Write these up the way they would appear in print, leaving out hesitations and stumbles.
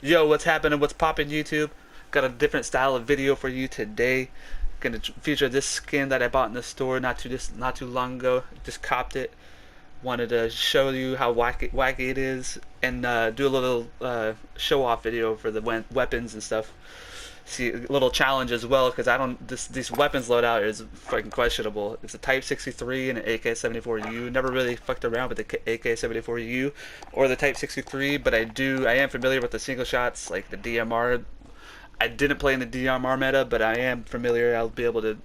Yo, what's happening? What's poppin', YouTube? Got a different style of video for you today. Gonna feature this skin that I bought in the store not too long ago. Just copped it. Wanted to show you how wacky it is, and do a little show off video for the weapons and stuff. See, a little challenge as well, because I don't this weapons loadout is fucking questionable. It's a Type 63 and an AK-74U. Never really fucked around with the AK-74U or the Type 63, but I am familiar with the single shots, like the DMR. I didn't play in the DMR meta, but I am familiar. I'll be able to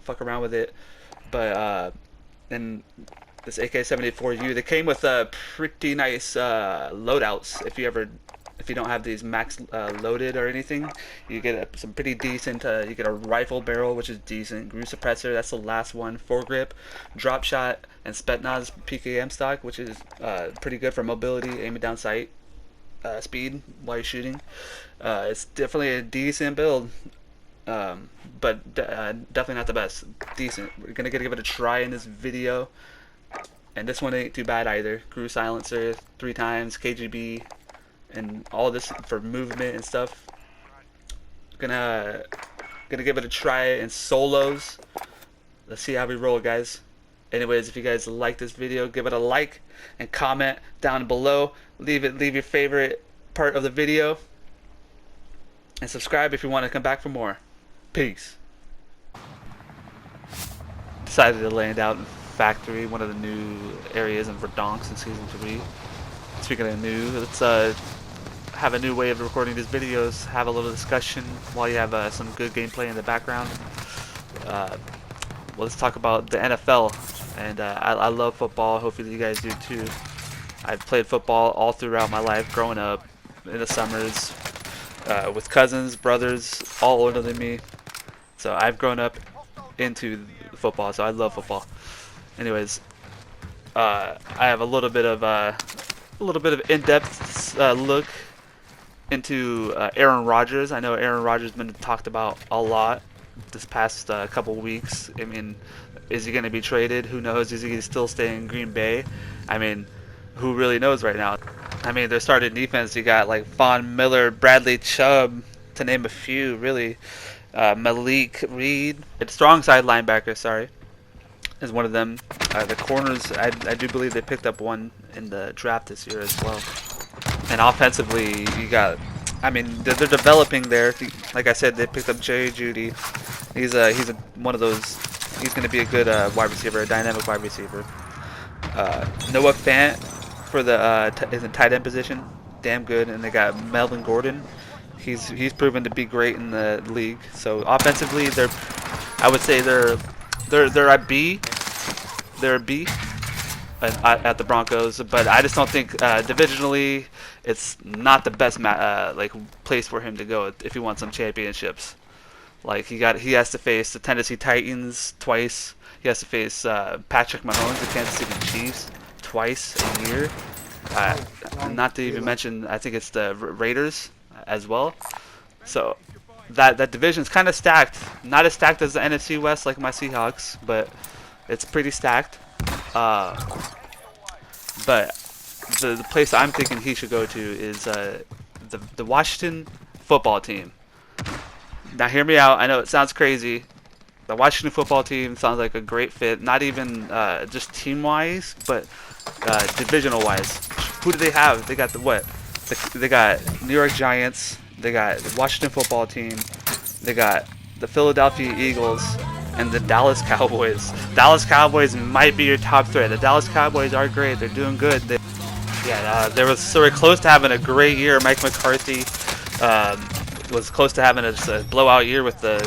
fuck around with it. But and this AK-74U, they came with pretty nice loadouts. If you don't have these max loaded or anything, you get some pretty decent. You get a rifle barrel, which is decent. Groove suppressor, that's the last one. Foregrip, drop shot, and Spetsnaz PKM stock, which is pretty good for mobility, aiming down sight, speed while you're shooting. It's definitely a decent build, but definitely not the best. Decent. We're gonna give it a try in this video, and this one ain't too bad either. Groove silencer 3 times, KGB. And all this for movement and stuff. Gonna give it a try in solos. Let's see how we roll, guys. Anyways, if you guys like this video, give it a like and comment down below. Leave your favorite part of the video, and subscribe if you want to come back for more. Peace. Decided to land out in Factory, one of the new areas in Verdonk in season 3. Speaking of new, let's have a new way of recording these videos. Have a little discussion while you have some good gameplay in the background. Well, let's talk about the NFL. And I love football. Hopefully you guys do too. I've played football all throughout my life, growing up in the summers with cousins, brothers, all older than me. So I've grown up into football. So I love football. Anyways, I have a little bit of in-depth look into Aaron Rodgers. I know Aaron Rodgers has been talked about a lot this past couple weeks. I mean, is he going to be traded? Who knows? Is he still staying in Green Bay? I mean, who really knows right now? I mean, their starting defense, you got like Von Miller, Bradley Chubb, to name a few, really. Malik Reed. It's strong side linebacker, sorry, is one of them. The corners, I do believe they picked up one in the draft this year as well. And offensively, you got, I mean, they're developing there. Like I said, they picked up Jerry Jeudy. He's one of those. He's going to be a good wide receiver, a dynamic wide receiver. Noah Fant for the is in tight end position, damn good. And they got Melvin Gordon. He's proven to be great in the league. So offensively, I would say they're at B. They're a B at the Broncos, but I just don't think divisionally it's not the best like place for him to go if he wants some championships. Like he has to face the Tennessee Titans twice. He has to face Patrick Mahomes, the Kansas City Chiefs, twice a year. Not to even mention, I think it's the Raiders as well. So that division's kind of stacked. Not as stacked as the NFC West like my Seahawks, but it's pretty stacked. But the place I'm thinking he should go to is the Washington football team. Now hear me out. I know it sounds crazy. The Washington football team sounds like a great fit. Not even just team-wise, but divisional-wise. Who do they have? They got they got New York Giants. They got the Washington football team. They got the Philadelphia Eagles and the Dallas Cowboys. Dallas Cowboys might be your top threat. The Dallas Cowboys are great. They're doing good. They were sort of close to having a great year. Mike McCarthy was close to having a blowout year with the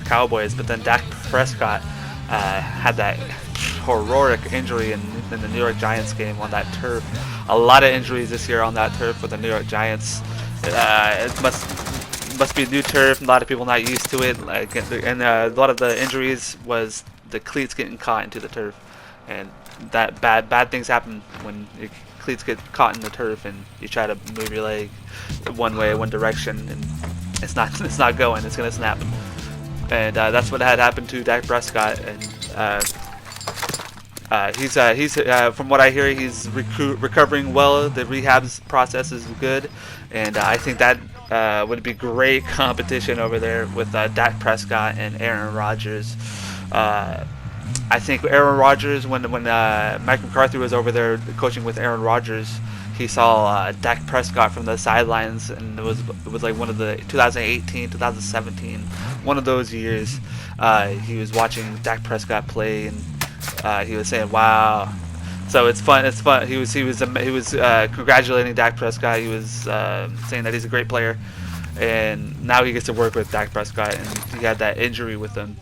Cowboys, but then Dak Prescott had that horrific injury in the New York Giants game on that turf. A lot of injuries this year on that turf for the New York Giants. It must be new turf. A lot of people not used to it. And a lot of the injuries was the cleats getting caught into the turf, and that bad things happen when your cleats get caught in the turf and you try to move your leg one way, one direction, and it's not going. It's gonna snap. And that's what had happened to Dak Prescott, and He's from what I hear, he's recovering well. The rehabs process is good, and I think that would be great competition over there with Dak Prescott and Aaron Rodgers. I think Aaron Rodgers, when Mike McCarthy was over there coaching with Aaron Rodgers, he saw Dak Prescott from the sidelines, and it was like one of the 2018, 2017, one of those years. He was watching Dak Prescott play, and he was saying, "Wow." So it's fun. It's fun. He was congratulating Dak Prescott. He was saying that he's a great player, and now he gets to work with Dak Prescott, and he had that injury with him.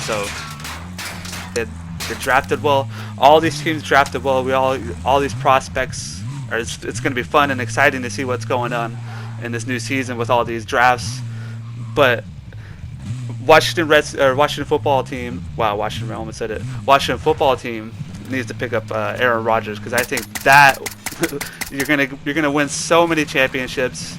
So they drafted well. All these teams drafted well. All these prospects. It's going to be fun and exciting to see what's going on in this new season with all these drafts. But Washington football team. Wow, Washington. I almost said it. Washington football team needs to pick up Aaron Rodgers, because I think that you're gonna win so many championships.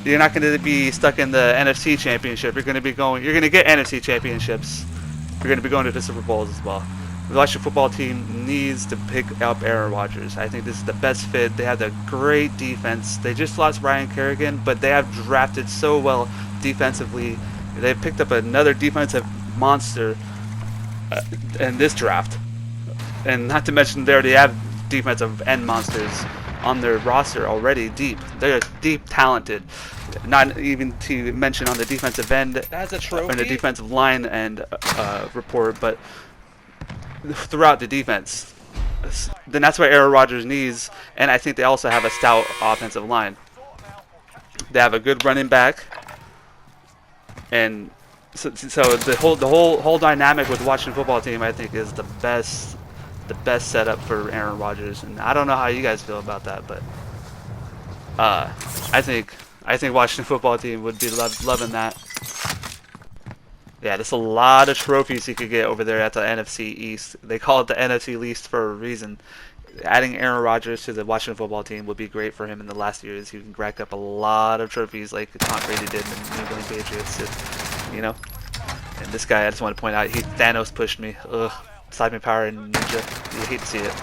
You're not going to be stuck in the NFC championship. You're going to get NFC championships. You're going to be going to the Super Bowls as well. The Washington football team needs to pick up Aaron Rodgers. I think this is the best fit. They have a great defense. They just lost Ryan Kerrigan, but they have drafted so well defensively. They've picked up another defensive monster in this draft. And not to mention they already have defensive end monsters on their roster already deep. They're deep talented. Not even to mention on the defensive end. That's a trophy. On the defensive line and report, but throughout the defense. Then that's what Aaron Rodgers needs, and I think they also have a stout offensive line. They have a good running back, and so the whole dynamic with the Washington football team, I think, is the best setup for Aaron Rodgers. And I don't know how you guys feel about that, but I think Washington football team would be loving that. Yeah, there's a lot of trophies he could get over there at the NFC East. They call it the NFC East for a reason. Adding Aaron Rodgers to the Washington football team would be great for him in the last years. He can rack up a lot of trophies like Tom Brady did in the New England Patriots. You know? And this guy, I just want to point out, Thanos pushed me. Ugh. Cyber power and ninja. You hate to see it.